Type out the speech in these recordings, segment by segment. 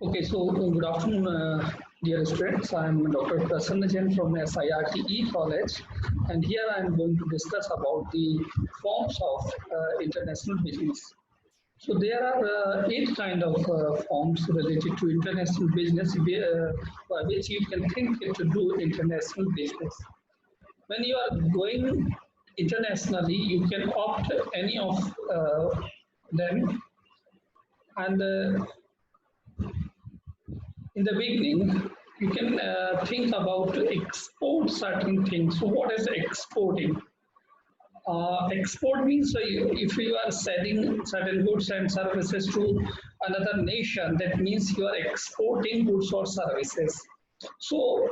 Okay, so good afternoon, dear students. I am Dr. Prasann Jain from SIRTE College, and here I am going to discuss about the forms of international business. So there are eight kind of forms related to international business, by which you can think to do international business. When you are going internationally, you can opt any of them, and in the beginning, you can think about to export certain things. So, what is exporting? Export means if you are selling certain goods and services to another nation, that means you are exporting goods or services. So,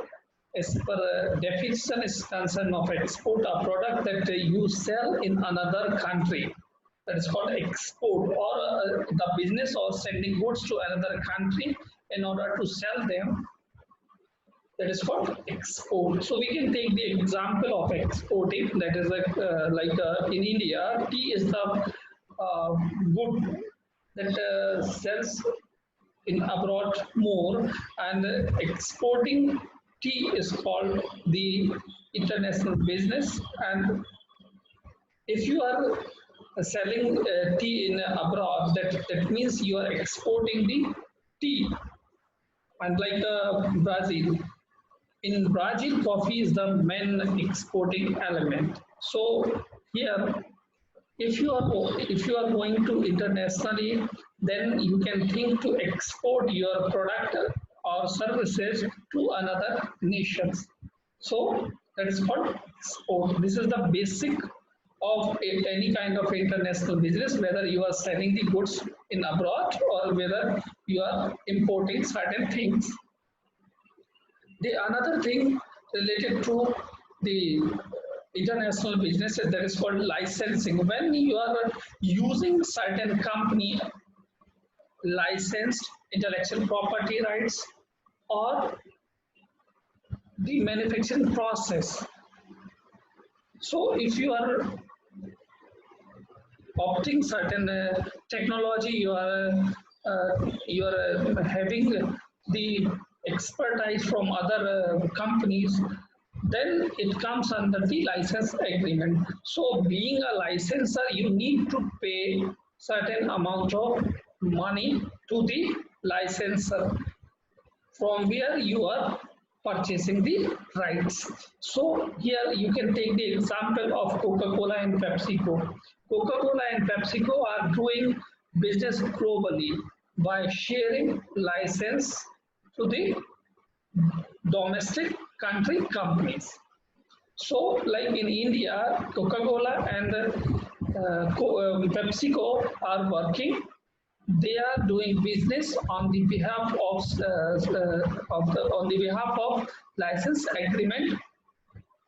as per definition is concerned of export, a product that you sell in another country, that is called export, or the business or sending goods to another country in order to sell them, that is called export. So we can take the example of exporting, that is like in India, tea is the good that sells in abroad more, and exporting tea is called the international business. And if you are selling tea in abroad, that means you are exporting the tea. And like Brazil, in Brazil, coffee is the main exporting element. So here, if you are going to internationally, then you can think to export your product or services to another nations. So that is called export. This is the basic of any kind of international business, whether you are selling the goods in abroad or whether you are importing certain things. The another thing related to the international business, that is called licensing. When you are using certain company licensed intellectual property rights or the manufacturing process. So if you are opting certain technology, you are having the expertise from other companies, then it comes under the license agreement. So being a licensor, you need to pay certain amount of money to the licensor from where you are purchasing the rights. So here you can take the example of Coca-Cola and PepsiCo. Coca-Cola and PepsiCo are doing business globally by sharing license to the domestic country companies. So like in India, Coca-Cola and PepsiCo are working. They are doing business on the behalf on the behalf of license agreement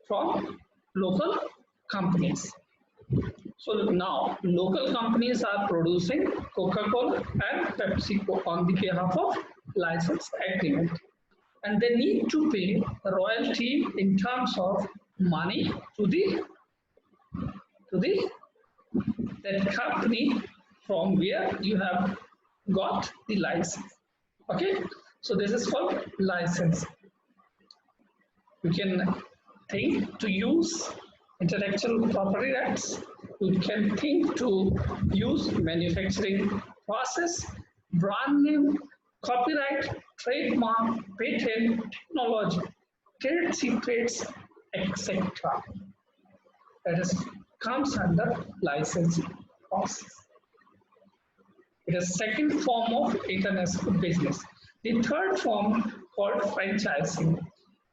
from local companies. So now local companies are producing Coca-Cola and PepsiCo on the behalf of license agreement, and they need to pay royalty in terms of money to the that company from where you have got the license. Okay, so this is called license. You can think to use intellectual property rights. You can think to use manufacturing process, brand name, copyright, trademark, patent, technology, trade secrets, etc. That is comes under licensing process. It is second form of international business. The third form called franchising,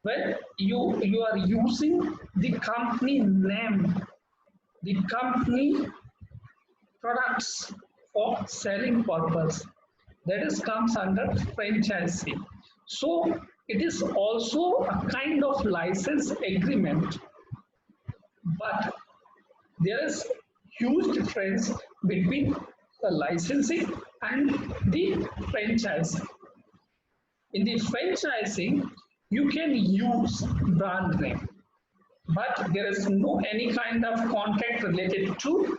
where you are using the company name, the company products for selling purpose. That is comes under franchising. So it is also a kind of license agreement, but there is huge difference between the licensing and the franchising. In the franchising, you can use brand name, but there is no any kind of contract related to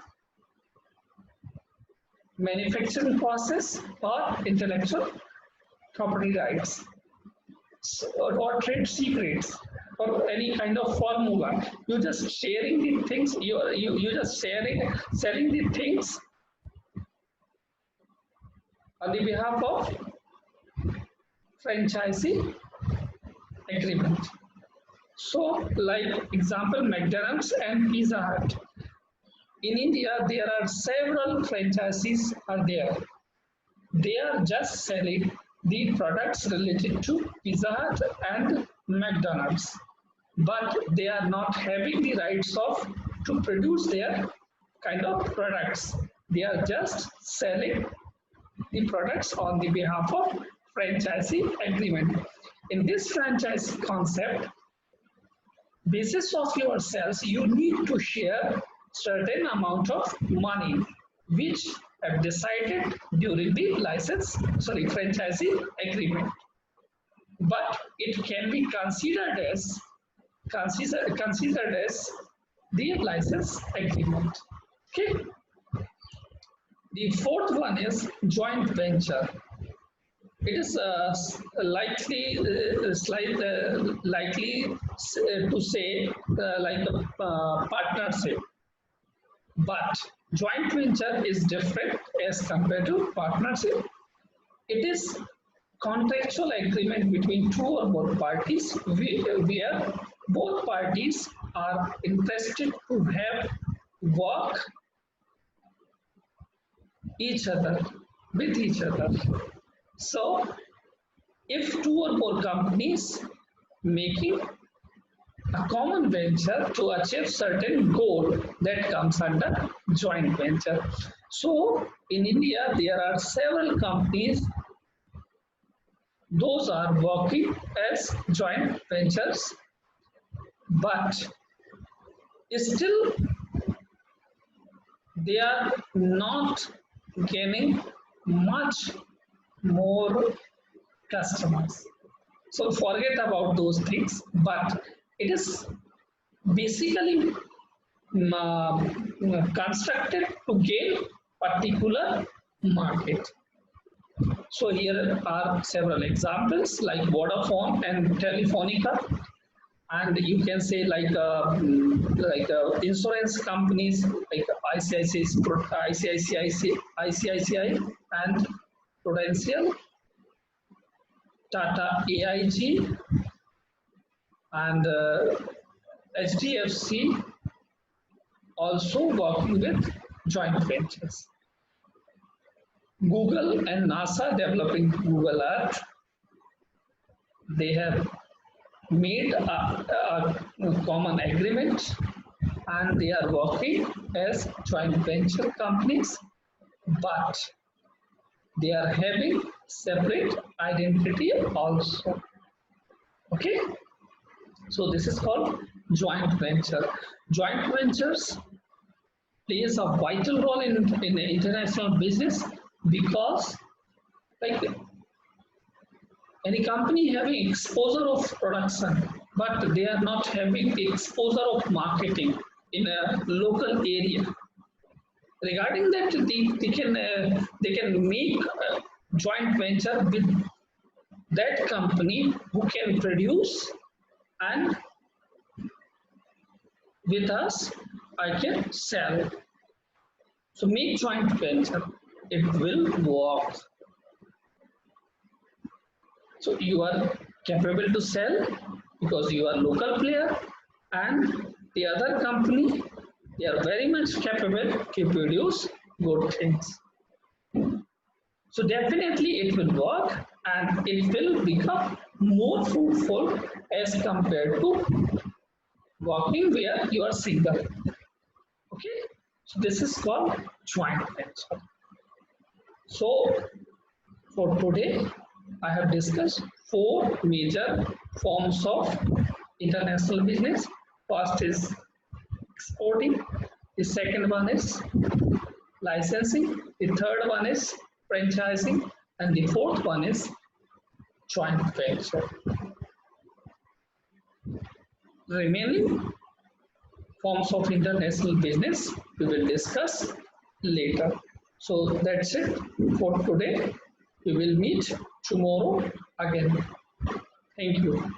manufacturing process or intellectual property rights, or trade secrets, or any kind of formula. You just sharing the things. You just selling the things on the behalf of franchisee agreement. So, like example, McDonald's and Pizza Hut. In India, there are several franchisees are there. They are just selling the products related to Pizza Hut and McDonald's, but they are not having the rights of to produce their kind of products. They are just selling the products on the behalf of franchisee agreement. In this franchise concept, basis of your sales, you need to share certain amount of money, which have decided during the franchisee agreement. But it can be considered as the license agreement. Okay. The fourth one is joint venture. It is likely to say like a partnership, but joint venture is different as compared to partnership. It is contractual agreement between two or more parties where both parties are interested to have work each other with each other. So, if two or more companies making a common venture to achieve certain goal, that comes under joint venture. So, in India, there are several companies, those are working as joint ventures, but still they are not gaining much more customers. So forget about those things, but it is basically constructed to gain particular market. So here are several examples like Vodafone and Telefonica, and you can say like insurance companies like ICICI and Prudential, Tata AIG, and HDFC also working with joint ventures. Google and NASA developing Google Earth, they have made a common agreement and they are working as joint venture companies, but they are having separate identity also. Okay, so this is called joint venture. Joint ventures plays a vital role in international business, because like any company having exposure of production, but they are not having the exposure of marketing in a local area. Regarding that, they can make a joint venture with that company who can produce, and with us I can sell. So make joint venture, it will work. So you are capable to sell because you are local player, and the other company, they are very much capable to produce good things. So definitely it will work and it will become more fruitful as compared to working where you are single. Okay, so this is called joint venture. So for today, I have discussed 4 major forms of international business. First is exporting, the second one is licensing, the third one is franchising, and the fourth one is joint venture. Remaining forms of international business we will discuss later. So that's it for today. We will meet tomorrow again. Thank you.